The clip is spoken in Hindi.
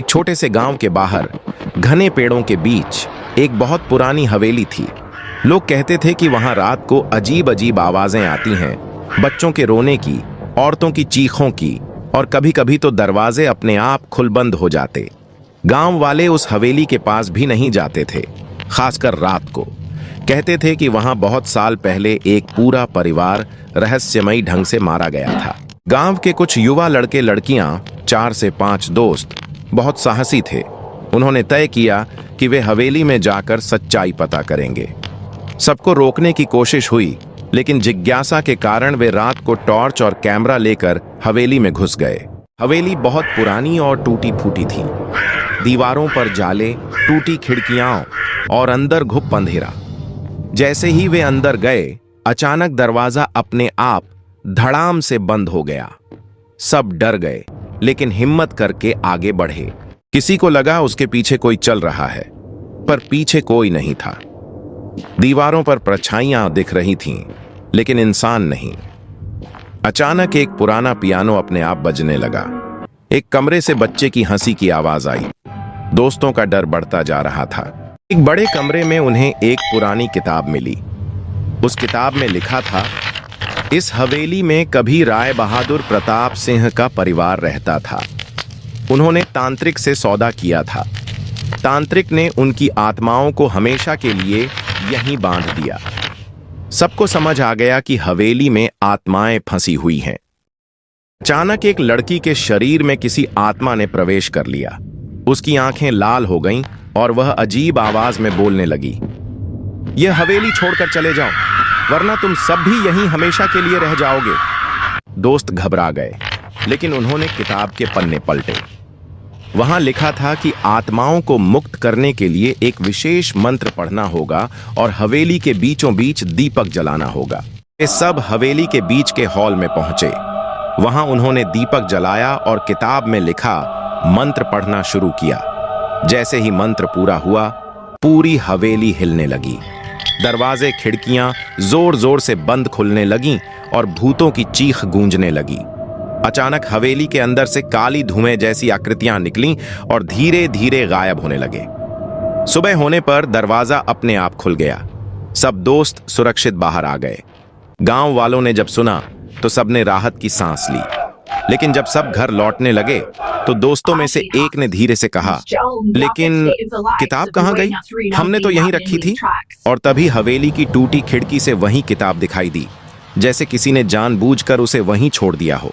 छोटे से गांव के बाहर घने पेड़ों के बीच एक बहुत पुरानी हवेली थी। लोग कहते थे कि वहां रात को अजीब अजीब आवाजें आती हैं, बच्चों के रोने की, औरतों की चीखों की, और कभी कभी तो दरवाजे अपने आप खुलबंद हो जाते। गांव वाले उस हवेली के पास भी नहीं जाते थे, खासकर रात को। कहते थे कि वहां बहुत साल पहले एक पूरा परिवार रहस्यमयी ढंग से मारा गया था। गांव के कुछ युवा लड़के लड़कियां, 4 से 5 दोस्त, बहुत साहसी थे। उन्होंने तय किया कि वे हवेली में जाकर सच्चाई पता करेंगे। सबको रोकने की कोशिश हुई, लेकिन जिज्ञासा के कारण वे रात को टॉर्च और कैमरा लेकर हवेली में घुस गए। हवेली बहुत पुरानी और टूटी फूटी थी। दीवारों पर जाले, टूटी खिड़कियां और अंदर घुप अंधेरा। जैसे ही वे अंदर गए, अचानक दरवाजा अपने आप धड़ाम से बंद हो गया। सब डर गए, लेकिन हिम्मत करके आगे बढ़े। किसी को लगा उसके पीछे कोई चल रहा है, पर पीछे कोई नहीं था। दीवारों पर परछाइयां दिख रही थीं, लेकिन इंसान नहीं। अचानक एक पुराना पियानो अपने आप बजने लगा। एक कमरे से बच्चे की हंसी की आवाज आई। दोस्तों का डर बढ़ता जा रहा था। एक बड़े कमरे में उन्हें एक पुरानी किताब मिली। उस किताब में लिखा था, इस हवेली में कभी राय बहादुर प्रताप सिंह का परिवार रहता था। उन्होंने तांत्रिक से सौदा किया था। तांत्रिक ने उनकी आत्माओं को हमेशा के लिए यहीं बांध दिया। सबको समझ आ गया कि हवेली में आत्माएं फंसी हुई हैं। अचानक एक लड़की के शरीर में किसी आत्मा ने प्रवेश कर लिया। उसकी आंखें लाल हो गईं और वह अजीब आवाज में बोलने लगी, यह हवेली छोड़कर चले जाओ, वरना तुम सब भी यहीं हमेशा के लिए रह जाओगे। दोस्त घबरा गए, लेकिन उन्होंने किताब के पन्ने पलटे। वहां लिखा था कि आत्माओं को मुक्त करने के लिए एक विशेष मंत्र पढ़ना होगा और हवेली के बीचों बीच दीपक जलाना होगा। वे सब हवेली के बीच के हॉल में पहुंचे। वहां उन्होंने दीपक जलाया और किताब में लिखा मंत्र पढ़ना शुरू किया। जैसे ही मंत्र पूरा हुआ, पूरी हवेली हिलने लगी। दरवाजे, खिड़कियां जोर जोर से बंद खुलने लगीं और भूतों की चीख गूंजने लगी। अचानक हवेली के अंदर से काली धुएं जैसी आकृतियां निकलीं और धीरे धीरे गायब होने लगे। सुबह होने पर दरवाजा अपने आप खुल गया। सब दोस्त सुरक्षित बाहर आ गए। गांव वालों ने जब सुना तो सबने राहत की सांस ली। लेकिन जब सब घर लौटने लगे तो दोस्तों में से एक ने धीरे से कहा, लेकिन किताब कहाँ गई? हमने तो यहीं रखी थी। और तभी हवेली की टूटी खिड़की से वही किताब दिखाई दी, जैसे किसी ने जानबूझकर उसे वहीं छोड़ दिया हो।